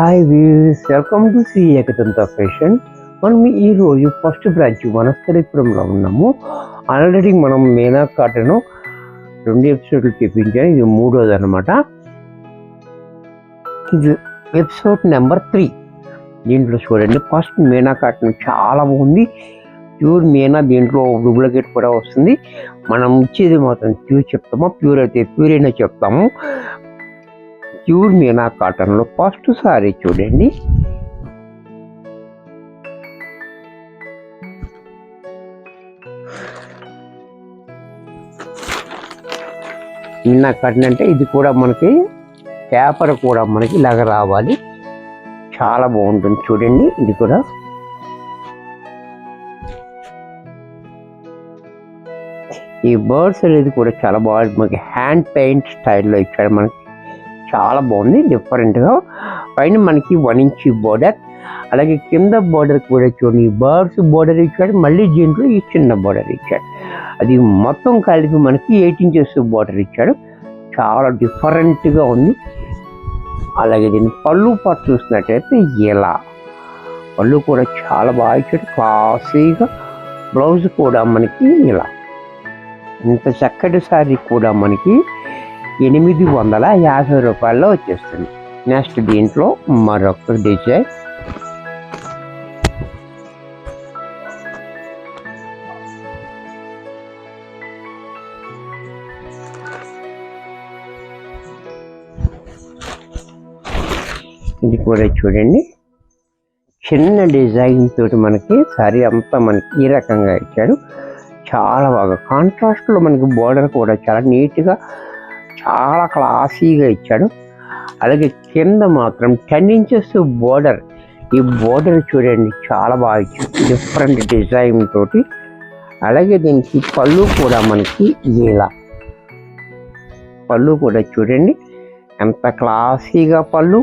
Hi views, welcome to Shri Ekadanta fashion. మనం ఈరోజు first branch వనస్థలిపురంలో ఉన్నాము. ఆల్రెడీ మనం మీనా కాటన్ 2 ఎపిసోడ్లు చూపించాను, ఇది 3వది అనమాట. ఇది ఎపిసోడ్ నెంబర్ 3. దీంట్లో చూడండి, ఫస్ట్ మీనా కాటన్ చాలా బాగుంది, ప్యూర్ మీనా. దీంట్లో డూప్లికేట్ కూడా వస్తుంది. మనం ఇచ్చేది మాత్రం ప్యూర్ చెప్తాము, ప్యూర్ అయితే ప్యూర్ అయినా చెప్తాము. ప్యూర్ మీనా కాటన్లో ఫస్ట్ సారీ చూడండి. మీనా కాటన్ అంటే ఇది కూడా మనకి పేపర్ కూడా మనకి ఇలాగ రావాలి, చాలా బాగుంటుంది చూడండి. ఇది కూడా ఈ బర్డ్స్ అనేది కూడా చాలా బాగుంది, మనకి హ్యాండ్ పెయింట్ స్టైల్లో ఇచ్చాడు, మనకి చాలా బాగుంది డిఫరెంట్గా. పైన మనకి 1 ఇంచ్ బోర్డర్, అలాగే కింద బోర్డర్ కూడా చూడండి, బర్డ్స్ బోర్డర్ ఇచ్చాడు, మళ్ళీ దీంట్లో ఈ చిన్న బోర్డర్ ఇచ్చాడు. అది మొత్తం కలిపి మనకి 8 ఇంచెస్ బోర్డర్ ఇచ్చాడు, చాలా డిఫరెంట్గా ఉంది. అలాగే దీన్ని పళ్ళు పాటు చూసినట్టయితే ఇలా పళ్ళు కూడా చాలా బాగా ఇచ్చాడు, క్లాసీగా. బ్లౌజ్ కూడా మనకి ఇలా, ఇంత చక్కటి శారీ కూడా మనకి 850 రూపాయల్లో వచ్చేస్తుంది. నెక్స్ట్ దీంట్లో మరొక డిజైన్, ఇది కూడా చూడండి, చిన్న డిజైన్ తోటి మనకి సారీ అంతా మనకి ఈ రకంగా ఇచ్చాడు, చాలా బాగా. కాంట్రాస్ట్లో మనకి బోర్డర్ కూడా చాలా నీట్గా, చాలా క్లాసీగా ఇచ్చాడు. అలాగే కింద మాత్రం 10 ఇంచెస్ బోర్డర్, ఈ బోర్డర్ చూడండి చాలా బాగా ఇచ్చాడు, డిఫరెంట్ డిజైన్ తోటి. అలాగే దీనికి పళ్ళు కూడా మనకి ఇలా, పళ్ళు కూడా చూడండి ఎంత క్లాసీగా పళ్ళు.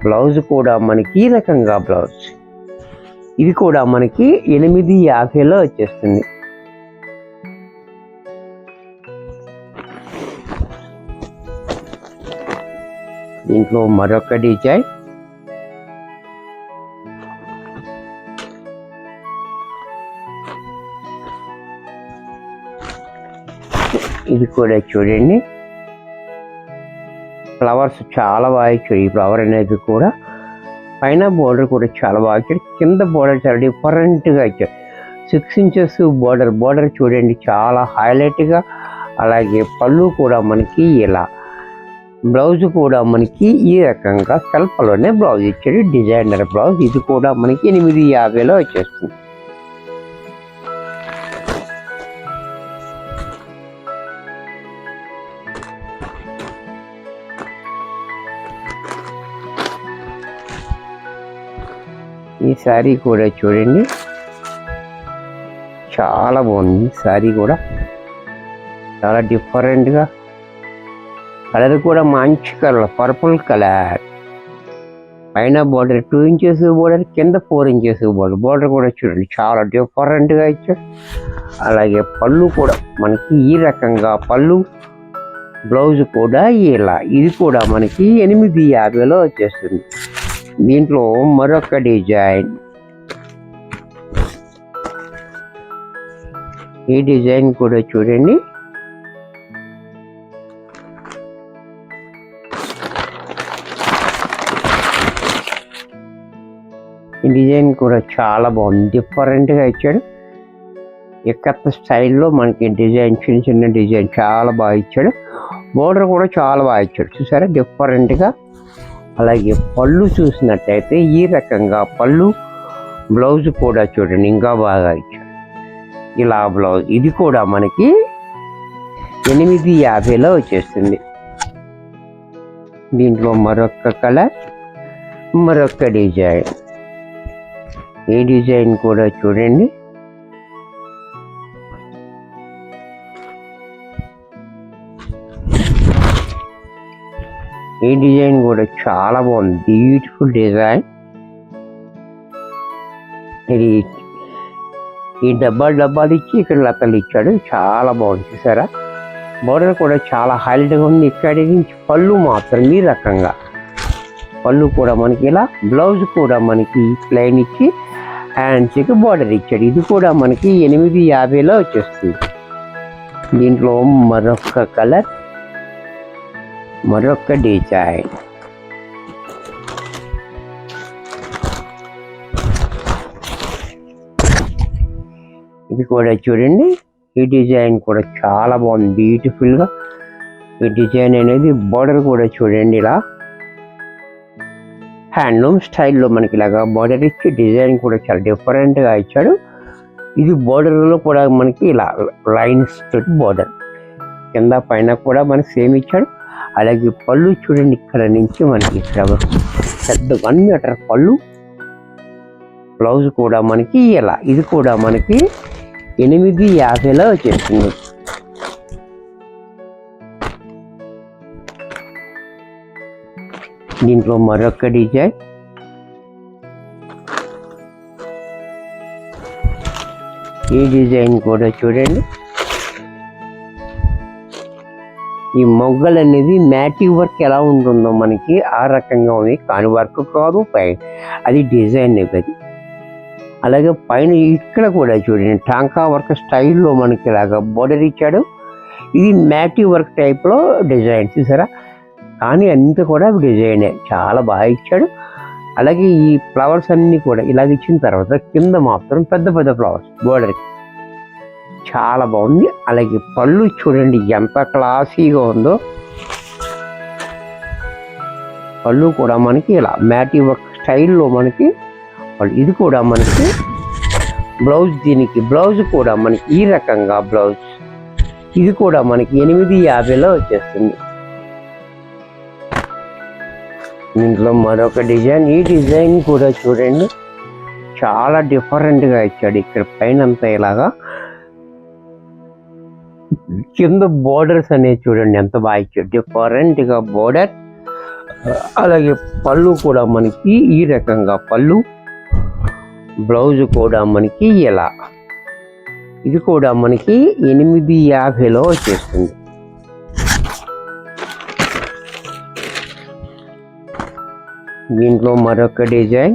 బ్లౌజ్ కూడా మనకి ఈ రకంగా బ్లౌజ్, ఇది కూడా మనకి 850లో వచ్చేస్తుంది. దీంట్లో మరొక డిజైన్, ఇది కూడా చూడండి, ఫ్లవర్స్ చాలా బాగా ఇచ్చాడు. ఈ ఫ్లవర్ అనేది కూడా పైన బోర్డర్ కూడా చాలా బాగా ఇచ్చాడు, కింద బోర్డర్ చాలా డిఫరెంట్గా ఇచ్చాడు. 6 ఇంచెస్ బోర్డర్ చూడండి చాలా హైలైట్గా. అలాగే పళ్ళు కూడా మనకి ఇలా, బ్లౌజ్ కూడా మనకి ఈ రకంగా సెల్ఫ్లోనే బ్లౌజ్ ఇచ్చాడు, డిజైనర్ బ్లౌజ్. ఇది కూడా మనకి 850లో వచ్చేస్తుంది. ఈ శారీ కూడా చూడండి చాలా బాగుంది, శారీ కూడా చాలా డిఫరెంట్గా. కలర్ కూడా మంచి కలర్, పర్పుల్ కలర్. పైన బోర్డర్ 2 ఇంచెస్ బోర్డర్, కింద 4 ఇంచెస్ బోర్డర్. బోర్డర్ కూడా చూడండి చాలా డిఫరెంట్గా ఇచ్చాడు. అలాగే పళ్ళు కూడా మనకి ఈ రకంగా పళ్ళు, బ్లౌజ్ కూడా ఇలా, ఇది కూడా మనకి 850లో వచ్చేస్తుంది. దీంట్లో మరొక డిజైన్, ఈ డిజైన్ కూడా చూడండి, ఈ డిజైన్ కూడా చాలా బాగుంది, డిఫరెంట్గా ఇచ్చాడు. ఎక్కత్త స్టైల్లో మనకి డిజైన్, చిన్న చిన్న డిజైన్ చాలా బాగా ఇచ్చాడు. బోర్డర్ కూడా చాలా బాగా ఇచ్చాడు, చూసారా డిఫరెంట్గా. అలాగే పళ్ళు చూసినట్టయితే ఈ రకంగా పళ్ళు, బ్లౌజ్ కూడా చూడండి ఇంకా బాగా ఇచ్చాడు, ఇలా బ్లౌజ్. ఇది కూడా మనకి 850లో వచ్చేస్తుంది. దీంట్లో మరొక కలర్, మరొక డిజైన్, ఈ డిజైన్ కూడా చూడండి, ఈ డిజైన్ కూడా చాలా బాగుంది, బ్యూటిఫుల్ డిజైన్. ఇది ఈ డబ్బాలు ఇచ్చి ఇక్కడ లతలు ఇచ్చాడు, చాలా బాగుంది చూసారా. బోర్డర్ కూడా చాలా హైలైట్గా ఉంది. ఇక్కడి నుంచి పళ్ళు మాత్రం ఈ రకంగా పళ్ళు కూడా మనకి ఇలా, బ్లౌజ్ కూడా మనకి ప్లెయిన్ ఇచ్చి హ్యాండ్స్కి బార్డర్ ఇచ్చాడు. ఇది కూడా మనకి 850లో వచ్చేస్తుంది. దీంట్లో మరొక కలర్, మరొక డిజైన్. ఇది కూడా చూడండి, ఈ డిజైన్ కూడా చాలా బాగుంది, బ్యూటిఫుల్గా. ఈ డిజైన్ అనేది బార్డర్ కూడా చూడండి ఇలా హ్యాండ్లూమ్ స్టైల్లో మనకి ఇలాగా బార్డర్ ఇచ్చి డిజైన్ కూడా చాలా డిఫరెంట్గా ఇచ్చాడు. ఇది బార్డర్లో కూడా మనకి ఇలా లైన్స్ తోటి బార్డర్, కింద పైన కూడా మనకి సేమ్ ఇచ్చాడు. అలాగే పళ్ళు చూడండి, ఇక్కడ నుంచి మనకి ఇక్కడ పెద్ద 1 మీటర్ పళ్ళు, బ్లౌజ్ కూడా మనకి ఇలా, ఇది కూడా మనకి 850లో వచ్చేస్తుంది. దీంట్లో మరొక డిజైన్, ఈ డిజైన్ కూడా చూడండి. ఈ మొగ్గలు అనేది మ్యాటివ్ వర్క్ ఎలా ఉంటుందో మనకి ఆ రకంగా ఉంది, కాని వర్క్ కాదు, పైన అది డిజైన్ అది. అలాగే పైన ఇక్కడ కూడా చూడండి, టాంకా వర్క్ స్టైల్లో మనకి ఇలాగా బోర్డర్ ఇచ్చాడు. ఇది మ్యాటివ్ వర్క్ టైప్లో డిజైన్ చూసారా, కానీ అంత కూడా డిజైనే చాలా బాగా ఇచ్చాడు. అలాగే ఈ ఫ్లవర్స్ అన్నీ కూడా ఇలాగ ఇచ్చిన తర్వాత కింద మాత్రం పెద్ద పెద్ద ఫ్లవర్స్ బోర్డర్కి చాలా బాగుంది. అలాగే పళ్ళు చూడండి ఎంత క్లాసీగా ఉందో, పళ్ళు కూడా మనకి ఇలా మ్యాటివ్ వర్క్ స్టైల్లో మనకి పళ్ళు. ఇది కూడా మనకి బ్లౌజ్, దీనికి బ్లౌజ్ కూడా మనకి ఈ రకంగా బ్లౌజ్, ఇది కూడా మనకి 850లో వచ్చేస్తుంది. దీంట్లో మరొక డిజైన్, ఈ డిజైన్ కూడా చూడండి చాలా డిఫరెంట్గా ఇచ్చాడు. ఇక్కడ పైన అంతా ఇలాగా, కింద బోర్డర్స్ అనేవి చూడండి ఎంత బాగా ఇచ్చాడు, డిఫరెంట్గా బోర్డర్. అలాగే పళ్ళు కూడా మనకి ఈ రకంగా పళ్ళు, బ్లౌజ్ కూడా మనకి ఇలా, ఇది కూడా మనకి 850లో వచ్చేస్తుంది. దీంట్లో మరొక డిజైన్,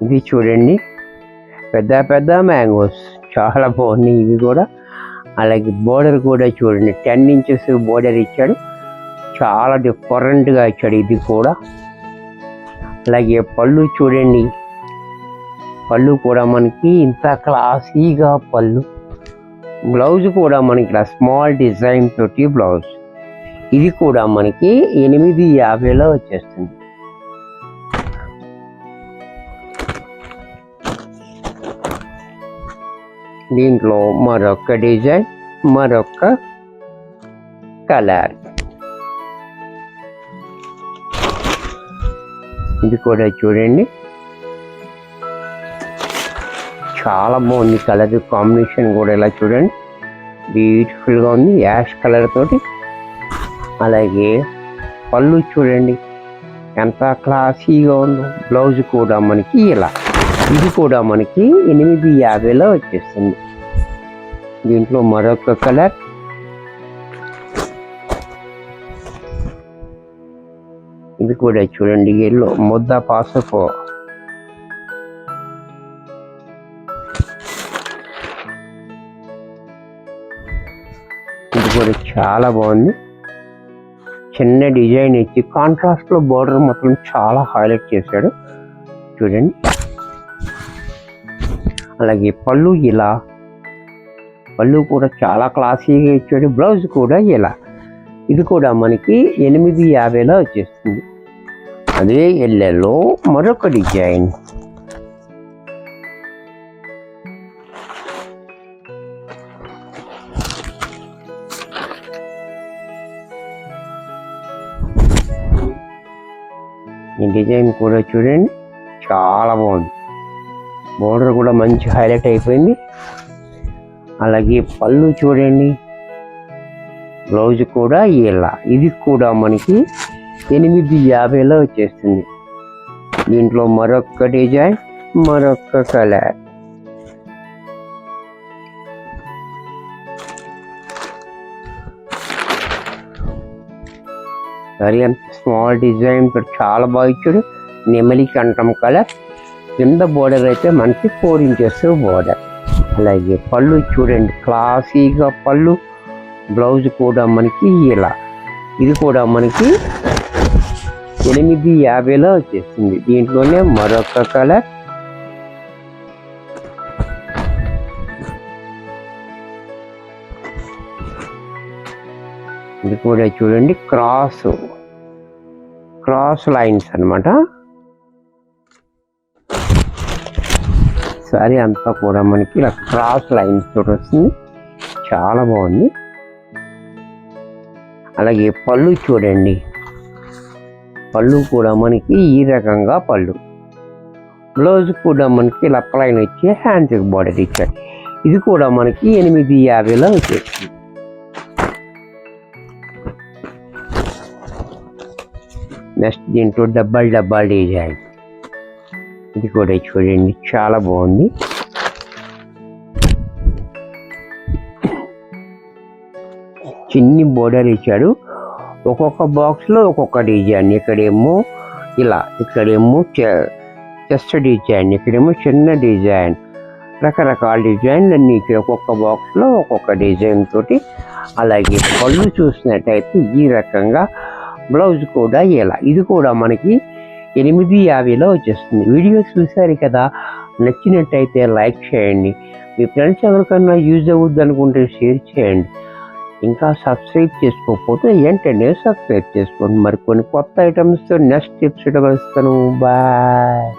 ఇది చూడండి పెద్ద పెద్ద మ్యాంగోస్ చాలా బాగున్నాయి ఇవి కూడా. అలాగే బోర్డర్ కూడా చూడండి 10 ఇంచెస్ బోర్డర్ ఇచ్చాడు, చాలా డిఫరెంట్గా ఇచ్చాడు ఇది కూడా. అలాగే పళ్ళు చూడండి, పళ్ళు కూడా మనకి ఇంత క్లాసీగా పళ్ళు, బ్లౌజ్ కూడా మనకి ఇలా స్మాల్ డిజైన్ తోటి బ్లౌజ్, ఇది కూడా మనకి 850లో వచ్చేస్తుంది. దీంట్లో మరొక డిజైన్, మరొక కలర్, ఇది కూడా చూడండి చాలా బాగుంది. కలర్ కాంబినేషన్ కూడా ఇలా చూడండి బ్యూటిఫుల్గా ఉంది, యాష్ కలర్ తోటి. అలాగే పళ్ళు చూడండి ఎంత క్లాసీగా ఉందో, బ్లౌజ్ కూడా మనకి ఇలా, ఇది కూడా మనకి 850లో వచ్చేస్తుంది. దీంట్లో మరొక కలర్, ఇది కూడా చూడండి ఎల్లో ముద్ద పసుపు. ఇది కూడా చాలా బాగుంది, చిన్న డిజైన్ ఇచ్చి కాంట్రాస్ట్లో బోర్డర్ మొత్తం చాలా హైలైట్ చేశాడు చూడండి. అలాగే పళ్ళు ఇలా, పళ్ళు కూడా చాలా క్లాసీగా ఇచ్చాడు, బ్లౌజ్ కూడా ఇలా, ఇది కూడా మనకి 850లో వచ్చేస్తుంది. అదే ఎల్లలో మరొక డిజైన్, ఈ డిజైన్ కూడా చూడండి చాలా బాగుంది, బోర్డర్ కూడా మంచి హైలైట్ అయిపోయింది. అలాగే పళ్ళు చూడండి, బ్లౌజ్ కూడా ఇలా, ఇది కూడా మనకి 850లో వచ్చేస్తుంది. దీంట్లో మరొక డిజైన్, మరొక కలర్. సారీ అంత స్మాల్ డిజైన్ చాలా బాగా ఇచ్చాడు. నెమలి కంఠం కలర్. కింద బోర్డర్ అయితే మనకి 4 ఇంచెస్ బోర్డర్. అలాగే పళ్ళు చూడండి, క్లాసీగా పళ్ళు. బ్లౌజ్ కూడా మనకి ఇలా, ఇది కూడా మనకి 850లో వచ్చేసింది. దీంట్లోనే మరొక కలర్. ఇది కూడా చూడండి, క్రాస్ లైన్స్ అన్నమాట. సారీ అంతా కూడా మనకి ఇలా క్రాస్ లైన్స్ తోటి వస్తుంది, చాలా బాగుంది. అలాగే పళ్ళు చూడండి, పళ్ళు కూడా మనకి ఈ రకంగా పళ్ళు. బ్లౌజ్ కూడా మనకి ఇలా ప్లైన్ వచ్చి హ్యాండ్స్కి బార్డర్ ఇచ్చారు. ఇది కూడా మనకి 850లో వచ్చేసింది. నెక్స్ట్ దీంట్లో డబ్బల్ డిజైన్. ఇది కూడా చూడండి, చాలా బాగుంది. చిన్ని బోర్డర్ ఇచ్చాడు. ఒక్కొక్క బాక్స్లో ఒక్కొక్క డిజైన్. ఇక్కడేమో ఇలా, ఇక్కడేమో చెస్ట్ డిజైన్, ఇక్కడేమో చిన్న డిజైన్, రకరకాల డిజైన్లు అన్నీ ఇక్కడ ఒక్కొక్క బాక్స్లో ఒక్కొక్క డిజైన్ తోటి. అలాగే పళ్ళు చూసినట్టయితే ఈ రకంగా, బ్లౌజ్ కూడా ఇలా. ఇది కూడా మనకి 850లో వచ్చేస్తుంది. వీడియో చూసారు కదా, నచ్చినట్టయితే లైక్ చేయండి. మీ ఫ్రెండ్స్ ఎవరికన్నా యూజ్ అవుద్ది అనుకుంటే షేర్ చేయండి. ఇంకా సబ్స్క్రైబ్ చేసుకోకపోతే వెంటనే సబ్స్క్రైబ్ చేసుకోండి. మరి కొన్ని కొత్త ఐటమ్స్తో నెక్స్ట్ ఎపిసోడ్ కలుస్తాను. బాయ్.